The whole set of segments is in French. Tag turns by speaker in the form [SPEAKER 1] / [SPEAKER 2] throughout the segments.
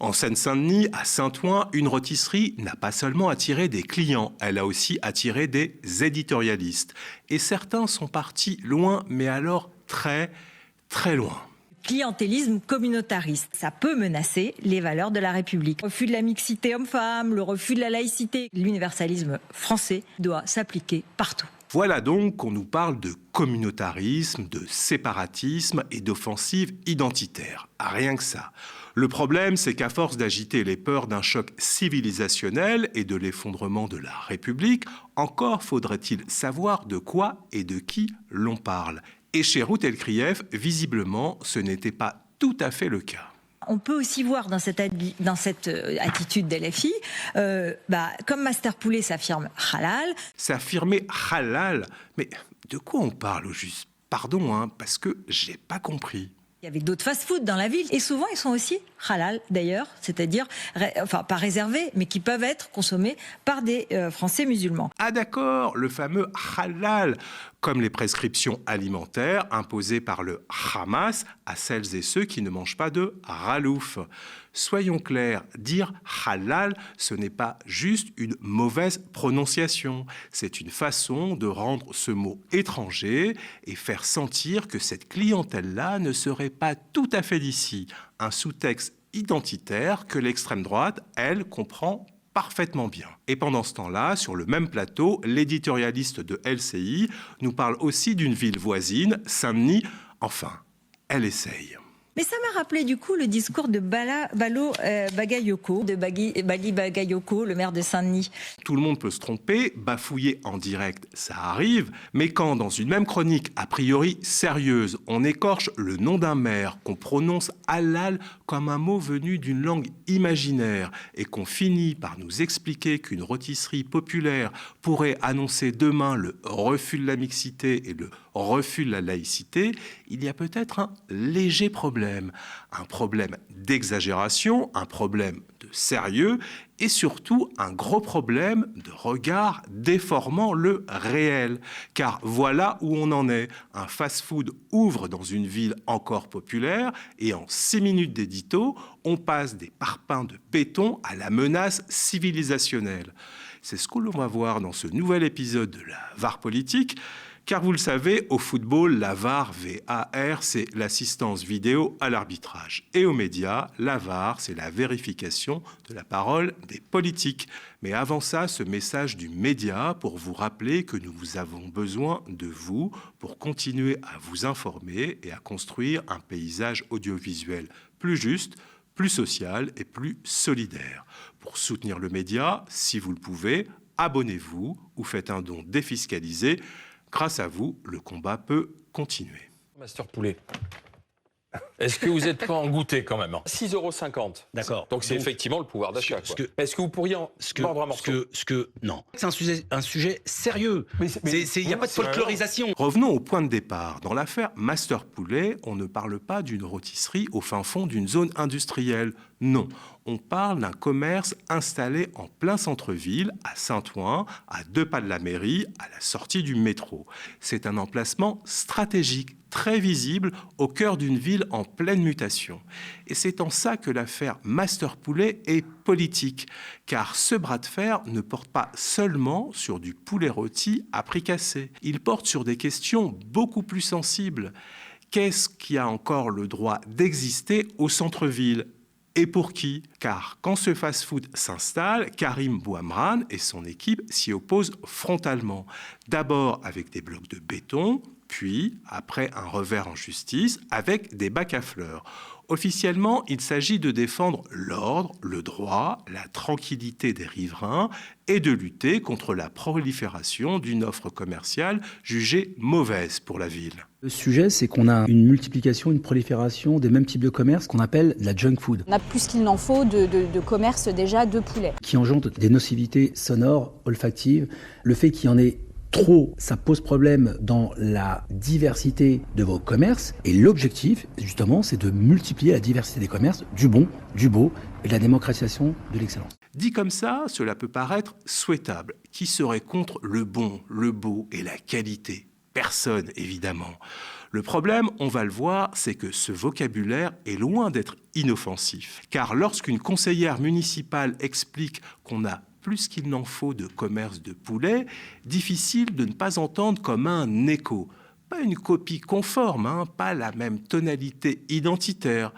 [SPEAKER 1] En Seine-Saint-Denis, à Saint-Ouen, une rôtisserie n'a pas seulement attiré des clients, elle a aussi attiré des éditorialistes. Et certains sont partis loin, mais alors très, très loin.
[SPEAKER 2] Clientélisme communautariste, ça peut menacer les valeurs de la République. Le refus de la mixité homme-femme, le refus de la laïcité. L'universalisme français doit s'appliquer partout.
[SPEAKER 1] Voilà donc qu'on nous parle de communautarisme, de séparatisme et d'offensive identitaire. Rien que ça. Le problème, c'est qu'à force d'agiter les peurs d'un choc civilisationnel et de l'effondrement de la République, encore faudrait-il savoir de quoi et de qui l'on parle. Et chez Ruth Elkrief, visiblement, ce n'était pas tout à fait le cas.
[SPEAKER 2] On peut aussi voir dans cette attitude d'LFI, comme Master Poulet s'affirme halal.
[SPEAKER 1] S'affirmer halal? Mais de quoi on parle au juste? Pardon, parce que j'ai pas compris.
[SPEAKER 2] Il y avait d'autres fast-food dans la ville et souvent ils sont aussi halal d'ailleurs, c'est-à-dire pas réservés mais qui peuvent être consommés par des Français musulmans.
[SPEAKER 1] Ah d'accord, le fameux halal, comme les prescriptions alimentaires imposées par le Hamas à celles et ceux qui ne mangent pas de ralouf. Soyons clairs, dire halal, ce n'est pas juste une mauvaise prononciation. C'est une façon de rendre ce mot étranger et faire sentir que cette clientèle-là ne serait pas tout à fait d'ici. Un sous-texte identitaire que l'extrême droite, elle, comprend parfaitement bien. Et pendant ce temps-là, sur le même plateau, l'éditorialiste de LCI nous parle aussi d'une ville voisine, Saint-Denis. Enfin, elle essaye.
[SPEAKER 2] Mais ça m'a rappelé du coup le discours de Bali Bagayoko, le maire de Saint-Denis.
[SPEAKER 1] Tout le monde peut se tromper, bafouiller en direct, ça arrive, mais quand dans une même chronique a priori sérieuse, on écorche le nom d'un maire, qu'on prononce halal comme un mot venu d'une langue imaginaire et qu'on finit par nous expliquer qu'une rôtisserie populaire pourrait annoncer demain le refus de la mixité et le refus de la laïcité, il y a peut-être un léger problème. Un problème d'exagération, un problème de sérieux et surtout un gros problème de regard déformant le réel. Car voilà où on en est. Un fast-food ouvre dans une ville encore populaire et en 6 minutes d'édito, on passe des parpaings de béton à la menace civilisationnelle. C'est ce que l'on va voir dans ce nouvel épisode de la VAR politique. Car vous le savez, au football, la VAR, VAR, c'est l'assistance vidéo à l'arbitrage. Et aux médias, la VAR, c'est la vérification de la parole des politiques. Mais avant ça, ce message du média pour vous rappeler que nous avons besoin de vous pour continuer à vous informer et à construire un paysage audiovisuel plus juste, plus social et plus solidaire. Pour soutenir le média, si vous le pouvez, abonnez-vous ou faites un don défiscalisé. Grâce à vous, le combat peut continuer.
[SPEAKER 3] Master Poulet, est-ce que vous êtes prêt à en goûter quand même? 6,50 €.
[SPEAKER 4] D'accord.
[SPEAKER 3] Donc c'est effectivement le pouvoir d'achat. Est-ce que vous pourriez en mordre un morceau?
[SPEAKER 4] Non. C'est un sujet sérieux. Il n'y a pas de folklorisation.
[SPEAKER 1] Revenons au point de départ. Dans l'affaire Master Poulet, on ne parle pas d'une rôtisserie au fin fond d'une zone industrielle. Non, on parle d'un commerce installé en plein centre-ville, à Saint-Ouen, à 2 pas de la mairie, à la sortie du métro. C'est un emplacement stratégique, très visible, au cœur d'une ville en pleine mutation. Et c'est en ça que l'affaire Master Poulet est politique, car ce bras de fer ne porte pas seulement sur du poulet rôti à prix cassé. Il porte sur des questions beaucoup plus sensibles. Qu'est-ce qui a encore le droit d'exister au centre-ville ? Et pour qui? Car quand ce fast-food s'installe, Karim Bouamran et son équipe s'y opposent frontalement. D'abord avec des blocs de béton, puis, après un revers en justice, avec des bacs à fleurs. Officiellement, il s'agit de défendre l'ordre, le droit, la tranquillité des riverains et de lutter contre la prolifération d'une offre commerciale jugée mauvaise pour la ville.
[SPEAKER 5] Le sujet, c'est qu'on a une multiplication, une prolifération des mêmes types de commerce qu'on appelle la junk food.
[SPEAKER 6] On a plus qu'il n'en faut de commerce déjà de poulet.
[SPEAKER 5] Qui engendre des nocivités sonores, olfactives. Le fait qu'il y en ait trop, ça pose problème dans la diversité de vos commerces. Et l'objectif, justement, c'est de multiplier la diversité des commerces, du bon, du beau et de la démocratisation de l'excellence.
[SPEAKER 1] Dit comme ça, cela peut paraître souhaitable. Qui serait contre le bon, le beau et la qualité ? Personne, évidemment. Le problème, on va le voir, c'est que ce vocabulaire est loin d'être inoffensif. Car lorsqu'une conseillère municipale explique qu'on a plus qu'il n'en faut de commerce de poulet, difficile de ne pas entendre comme un écho. Pas une copie conforme, pas la même tonalité identitaire,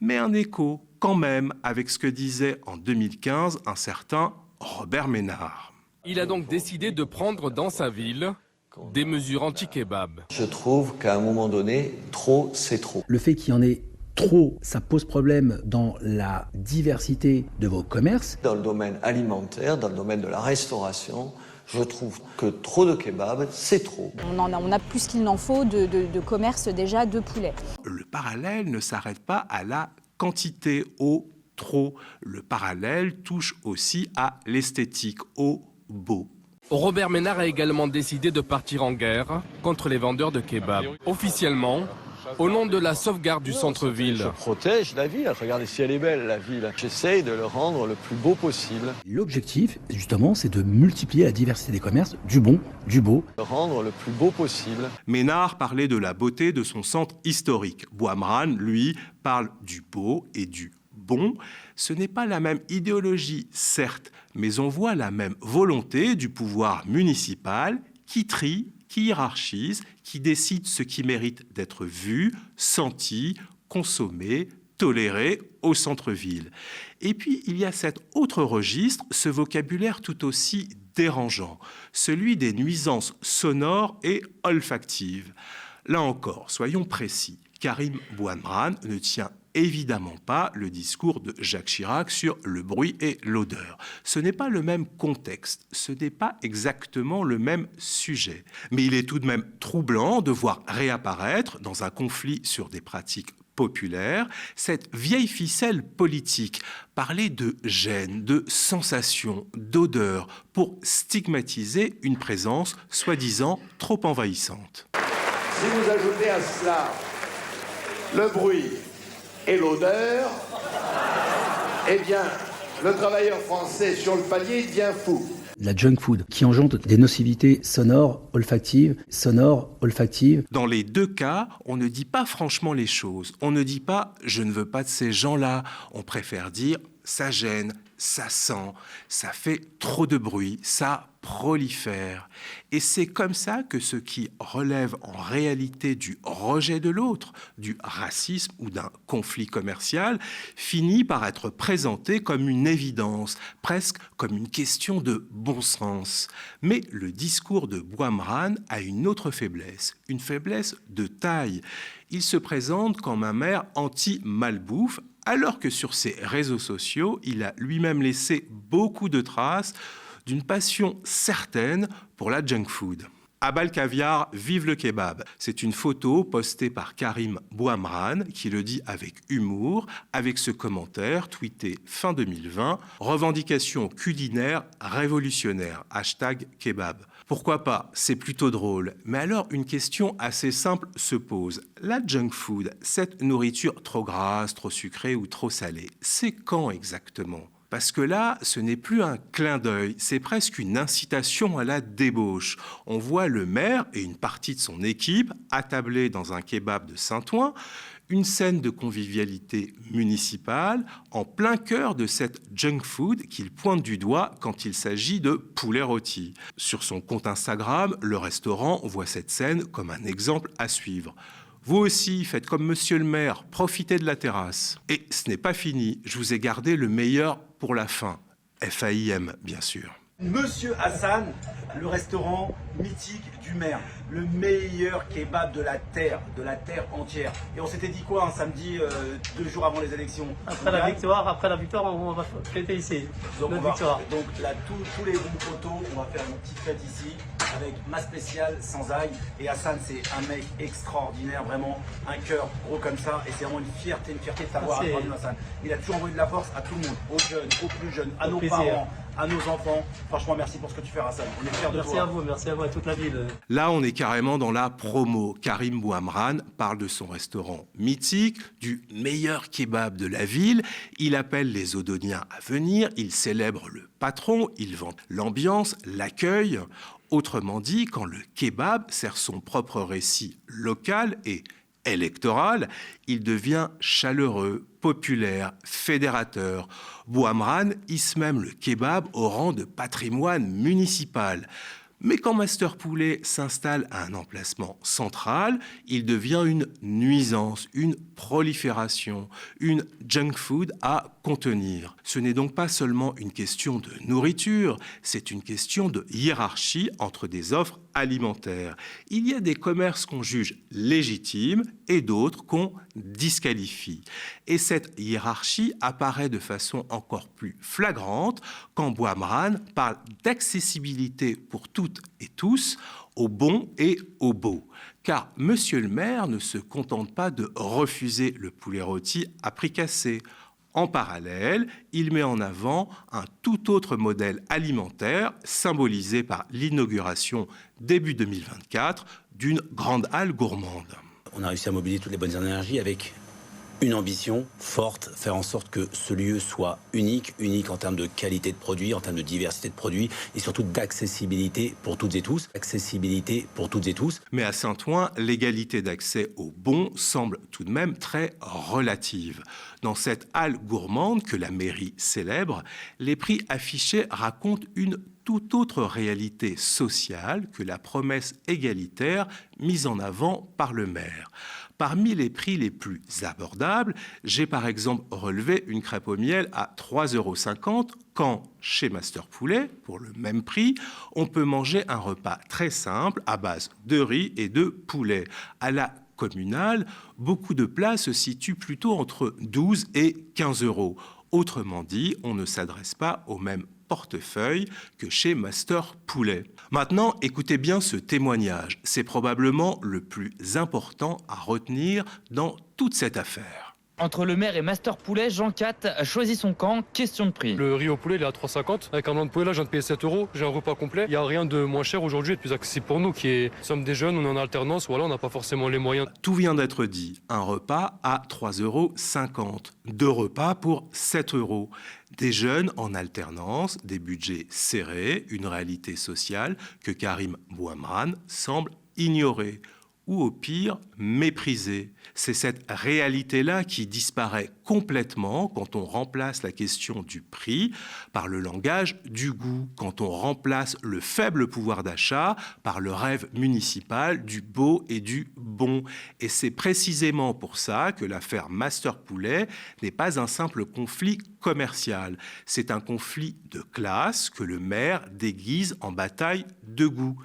[SPEAKER 1] mais un écho quand même avec ce que disait en 2015 un certain Robert Ménard.
[SPEAKER 7] Il a donc décidé de prendre dans sa ville des mesures anti-kebab.
[SPEAKER 8] Je trouve qu'à un moment donné, trop, c'est trop.
[SPEAKER 5] Le fait qu'il y en ait trop, ça pose problème dans la diversité de vos commerces.
[SPEAKER 8] Dans le domaine alimentaire, dans le domaine de la restauration, je trouve que trop de kebab, c'est trop.
[SPEAKER 6] On a plus qu'il n'en faut de commerce déjà de poulet.
[SPEAKER 1] Le parallèle ne s'arrête pas à la quantité, au trop. Le parallèle touche aussi à l'esthétique, au beau.
[SPEAKER 7] Robert Ménard a également décidé de partir en guerre contre les vendeurs de kebab. Officiellement, au nom de la sauvegarde du centre-ville.
[SPEAKER 8] Je protège la ville. Regardez si elle est belle, la ville. J'essaye de le rendre le plus beau possible.
[SPEAKER 5] L'objectif, justement, c'est de multiplier la diversité des commerces, du bon, du beau.
[SPEAKER 8] Le rendre le plus beau possible.
[SPEAKER 1] Ménard parlait de la beauté de son centre historique. Bouamran, lui, parle du beau et du bon. Ce n'est pas la même idéologie, certes, mais on voit la même volonté du pouvoir municipal qui trie, qui hiérarchise, qui décide ce qui mérite d'être vu, senti, consommé, toléré au centre-ville. Et puis, il y a cet autre registre, ce vocabulaire tout aussi dérangeant, celui des nuisances sonores et olfactives. Là encore, soyons précis, Karim Bouamran ne tient évidemment pas le discours de Jacques Chirac sur le bruit et l'odeur. Ce n'est pas le même contexte, ce n'est pas exactement le même sujet. Mais il est tout de même troublant de voir réapparaître, dans un conflit sur des pratiques populaires, cette vieille ficelle politique, parler de gêne, de sensation, d'odeur, pour stigmatiser une présence soi-disant trop envahissante.
[SPEAKER 9] Si vous ajoutez à cela le bruit et l'odeur, eh bien, le travailleur français sur le palier devient fou.
[SPEAKER 5] La junk food qui engendre des nocivités sonores, olfactives.
[SPEAKER 1] Dans les deux cas, on ne dit pas franchement les choses. On ne dit pas « je ne veux pas de ces gens-là ». On préfère dire « ça gêne, ça sent, ça fait trop de bruit, ça prolifère ». Et c'est comme ça que ce qui relève en réalité du rejet de l'autre, du racisme ou d'un conflit commercial, finit par être présenté comme une évidence, presque comme une question de bon sens. Mais le discours de Bouamran a une autre faiblesse, une faiblesse de taille. Il se présente comme un maire anti-malbouffe, alors que sur ses réseaux sociaux, il a lui-même laissé beaucoup de traces d'une passion certaine pour la junk food. À Balcaviar, vive le kebab. C'est une photo postée par Karim Bouamran qui le dit avec humour, avec ce commentaire tweeté fin 2020, revendication culinaire révolutionnaire, #kebab. Pourquoi pas, c'est plutôt drôle. Mais alors, une question assez simple se pose. La junk food, cette nourriture trop grasse, trop sucrée ou trop salée, c'est quand exactement ? Parce que là, ce n'est plus un clin d'œil, c'est presque une incitation à la débauche. On voit le maire et une partie de son équipe attablés dans un kebab de Saint-Ouen, une scène de convivialité municipale en plein cœur de cette junk food qu'il pointe du doigt quand il s'agit de poulet rôti. Sur son compte Instagram, le restaurant voit cette scène comme un exemple à suivre. Vous aussi, faites comme monsieur le maire, profitez de la terrasse. Et ce n'est pas fini, je vous ai gardé le meilleur pour la fin. FAIM, bien sûr.
[SPEAKER 10] Monsieur Hassan, le restaurant mythique du maire, le meilleur kebab de la terre entière. Et on s'était dit quoi un samedi, 2 jours avant les élections?
[SPEAKER 11] Après la victoire, on va fêter ici.
[SPEAKER 10] Donc là, tous les groupes photos, on va faire une petite fête ici avec ma spéciale sans ail. Et Hassan, c'est un mec extraordinaire, vraiment un cœur gros comme ça. Et c'est vraiment une fierté de t'avoir à nous, Hassan. Il a toujours envoyé de la force à tout le monde, aux jeunes, aux plus jeunes, à nos parents, à nos enfants. Franchement, merci pour ce que tu fais, Hassan. On est fiers de toi.
[SPEAKER 11] Merci à vous, à toute la ville.
[SPEAKER 1] Là, on est carrément dans la promo. Karim Bouamran parle de son restaurant mythique, du meilleur kebab de la ville. Il appelle les Odoniens à venir. Il célèbre le patron. Il vante l'ambiance, l'accueil. Autrement dit, quand le kebab sert son propre récit local et électoral, il devient chaleureux, populaire, fédérateur. Bouamran hisse même le kebab au rang de patrimoine municipal. Mais quand Master Poulet s'installe à un emplacement central, il devient une nuisance, une prolifération, une junk food à contenir. Ce n'est donc pas seulement une question de nourriture, c'est une question de hiérarchie entre des offres alimentaires. Il y a des commerces qu'on juge légitimes et d'autres qu'on disqualifie. Et cette hiérarchie apparaît de façon encore plus flagrante quand Bouamran parle d'accessibilité pour toutes et tous au bon et au beau. Car monsieur le maire ne se contente pas de refuser le poulet rôti à prix cassé. En parallèle, il met en avant un tout autre modèle alimentaire symbolisé par l'inauguration début 2024 d'une grande halle gourmande.
[SPEAKER 4] On a réussi à mobiliser toutes les bonnes énergies avec une ambition forte, faire en sorte que ce lieu soit unique en termes de qualité de produits, en termes de diversité de produits et surtout d'accessibilité pour toutes et tous. Accessibilité pour toutes et tous.
[SPEAKER 1] Mais à Saint-Ouen, l'égalité d'accès au bon semble tout de même très relative. Dans cette halle gourmande que la mairie célèbre, les prix affichés racontent une toute autre réalité sociale que la promesse égalitaire mise en avant par le maire. Parmi les prix les plus abordables, j'ai par exemple relevé une crêpe au miel à 3,50 € quand, chez Master Poulet, pour le même prix, on peut manger un repas très simple à base de riz et de poulet. À la communale, beaucoup de plats se situent plutôt entre 12 et 15 €. Autrement dit, on ne s'adresse pas au même portefeuille que chez Master Poulet. Maintenant, écoutez bien ce témoignage. C'est probablement le plus important à retenir dans toute cette affaire.
[SPEAKER 12] Entre le maire et Master Poulet, Jean Cat a choisi son camp, question de prix.
[SPEAKER 13] Le riz au poulet, il est à 3,50 €. Avec un blanc de poulet, là, je viens de payer 7 €. J'ai un repas complet. Il n'y a rien de moins cher aujourd'hui et de plus accessible pour nous. Nous sommes des jeunes, on est en alternance, voilà, on n'a pas forcément les moyens.
[SPEAKER 1] Tout vient d'être dit. Un repas à 3,50 €. 2 repas pour 7 €. Des jeunes en alternance, des budgets serrés, une réalité sociale que Karim Bouamran semble ignorer. Ou au pire, mépriser. C'est cette réalité-là qui disparaît complètement quand on remplace la question du prix par le langage du goût, quand on remplace le faible pouvoir d'achat par le rêve municipal du beau et du bon. Et c'est précisément pour ça que l'affaire Master Poulet n'est pas un simple conflit commercial. C'est un conflit de classe que le maire déguise en bataille de goût.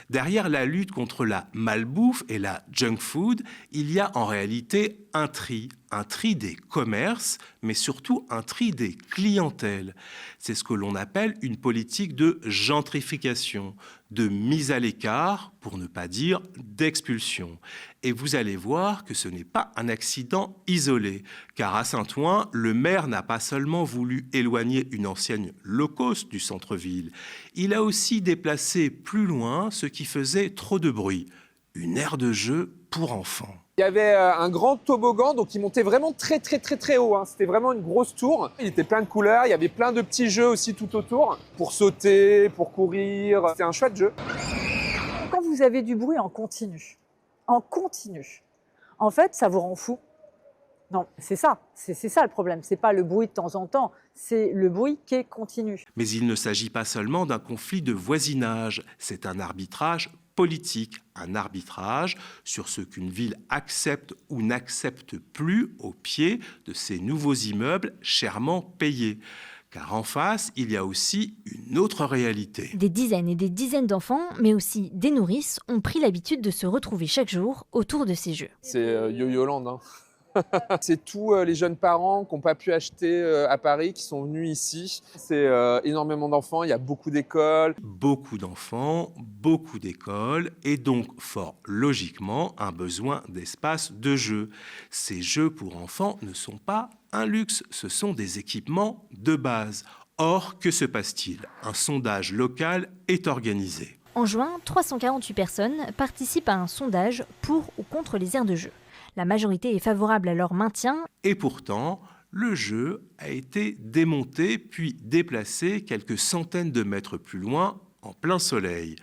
[SPEAKER 1] Derrière la lutte contre la malbouffe et la junk food, il y a en réalité un tri des commerces, mais surtout un tri des clientèles. C'est ce que l'on appelle une politique de gentrification, de mise à l'écart, pour ne pas dire d'expulsion. Et vous allez voir que ce n'est pas un accident isolé, car à Saint-Ouen, le maire n'a pas seulement voulu éloigner une enseigne low cost du centre-ville, il a aussi déplacé plus loin ce qui faisait trop de bruit, une aire de jeu pour enfants.
[SPEAKER 14] Il y avait un grand toboggan, donc il montait vraiment très haut. C'était vraiment une grosse tour. Il était plein de couleurs, il y avait plein de petits jeux aussi tout autour, pour sauter, pour courir. C'était un chouette jeu.
[SPEAKER 15] Quand vous avez du bruit en continu, en fait, ça vous rend fou. Non, c'est ça le problème. C'est pas le bruit de temps en temps, c'est le bruit qui est continu.
[SPEAKER 1] Mais il ne s'agit pas seulement d'un conflit de voisinage, c'est un arbitrage politique, un arbitrage sur ce qu'une ville accepte ou n'accepte plus au pied de ces nouveaux immeubles chèrement payés. Car en face, il y a aussi une autre réalité.
[SPEAKER 16] Des dizaines et des dizaines d'enfants, mais aussi des nourrices, ont pris l'habitude de se retrouver chaque jour autour de ces jeux.
[SPEAKER 14] C'est Yo-Yo Land, C'est tous les jeunes parents qui n'ont pas pu acheter à Paris, qui sont venus ici. C'est énormément d'enfants, il y a beaucoup d'écoles.
[SPEAKER 1] Beaucoup d'enfants, beaucoup d'écoles, et donc fort logiquement un besoin d'espace de jeu. Ces jeux pour enfants ne sont pas un luxe, ce sont des équipements de base. Or, que se passe-t-il? Un sondage local est organisé.
[SPEAKER 16] En juin, 348 personnes participent à un sondage pour ou contre les aires de jeu. La majorité est favorable à leur maintien.
[SPEAKER 1] Et pourtant, le jeu a été démonté puis déplacé quelques centaines de mètres plus loin en plein soleil.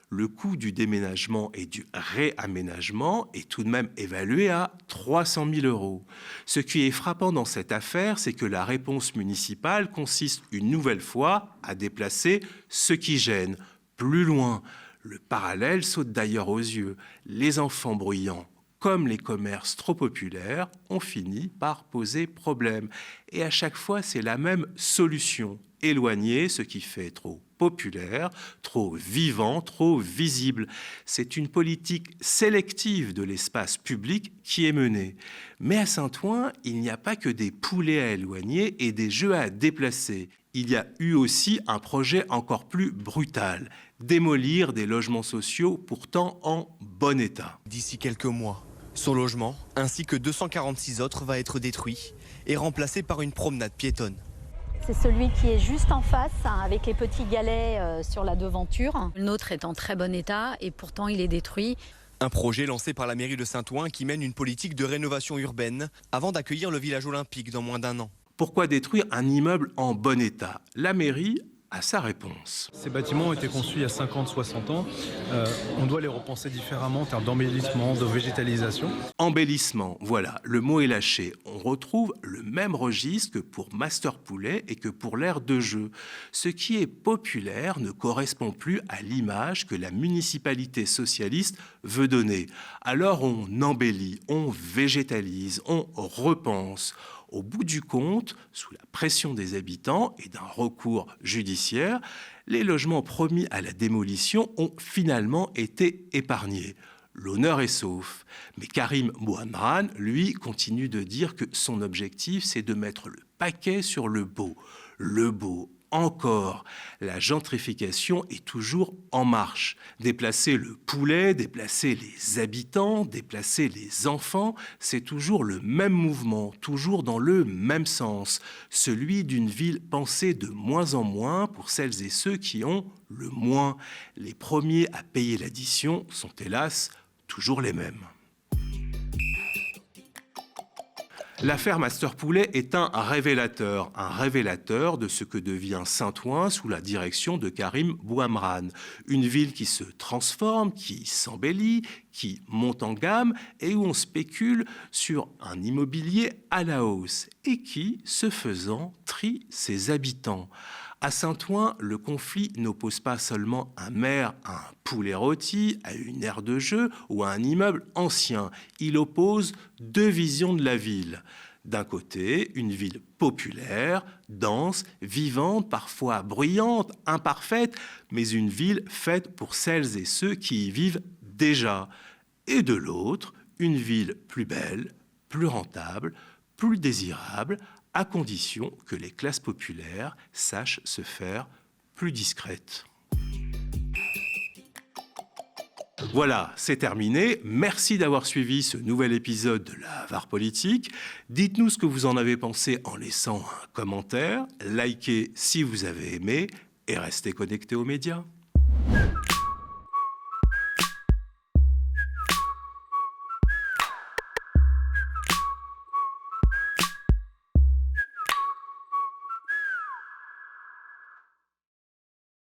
[SPEAKER 1] Le coût du déménagement et du réaménagement est tout de même évalué à 300 000 €. Ce qui est frappant dans cette affaire, c'est que la réponse municipale consiste une nouvelle fois à déplacer ce qui gêne. Plus loin, le parallèle saute d'ailleurs aux yeux. Les enfants bruyants, comme les commerces trop populaires, ont fini par poser problème. Et à chaque fois, c'est la même solution. Éloigner ce qui fait trop populaire, trop vivant, trop visible. C'est une politique sélective de l'espace public qui est menée. Mais à Saint-Ouen, il n'y a pas que des poulets à éloigner et des jeux à déplacer. Il y a eu aussi un projet encore plus brutal, démolir des logements sociaux pourtant en bon état.
[SPEAKER 17] D'ici quelques mois, son logement, ainsi que 246 autres, va être détruit et remplacé par une promenade piétonne.
[SPEAKER 18] C'est celui qui est juste en face, avec les petits galets sur la devanture. Le nôtre est en très bon état et pourtant il est détruit.
[SPEAKER 17] Un projet lancé par la mairie de Saint-Ouen qui mène une politique de rénovation urbaine avant d'accueillir le village olympique dans moins d'1 an.
[SPEAKER 1] Pourquoi détruire un immeuble en bon état? La mairie a sa réponse.
[SPEAKER 19] Ces bâtiments ont été construits il y a 50-60 ans. On doit les repenser différemment en termes d'embellissement, de végétalisation.
[SPEAKER 1] Embellissement, voilà, le mot est lâché. On retrouve le même registre que pour Master Poulet et que pour l'aire de jeu. Ce qui est populaire ne correspond plus à l'image que la municipalité socialiste veut donner. Alors on embellit, on végétalise, on repense. Au bout du compte, sous la pression des habitants et d'un recours judiciaire, les logements promis à la démolition ont finalement été épargnés. L'honneur est sauf. Mais Karim Bouhamrane, lui, continue de dire que son objectif, c'est de mettre le paquet sur le beau. Le beau, encore. La gentrification est toujours en marche. Déplacer le poulet, déplacer les habitants, déplacer les enfants, c'est toujours le même mouvement, toujours dans le même sens. Celui d'une ville pensée de moins en moins pour celles et ceux qui ont le moins. Les premiers à payer l'addition sont hélas toujours les mêmes. L'affaire Master Poulet est un révélateur de ce que devient Saint-Ouen sous la direction de Karim Bouhamrane. Une ville qui se transforme, qui s'embellit, qui monte en gamme et où on spécule sur un immobilier à la hausse et qui, ce faisant, trie ses habitants. À Saint-Ouen, le conflit n'oppose pas seulement un maire à un poulet rôti, à une aire de jeu ou à un immeuble ancien. Il oppose deux visions de la ville. D'un côté, une ville populaire, dense, vivante, parfois bruyante, imparfaite, mais une ville faite pour celles et ceux qui y vivent déjà. Et de l'autre, une ville plus belle, plus rentable, plus désirable, à condition que les classes populaires sachent se faire plus discrètes. Voilà, c'est terminé. Merci d'avoir suivi ce nouvel épisode de la VAR Politique. Dites-nous ce que vous en avez pensé en laissant un commentaire, likez si vous avez aimé et restez connectés aux médias.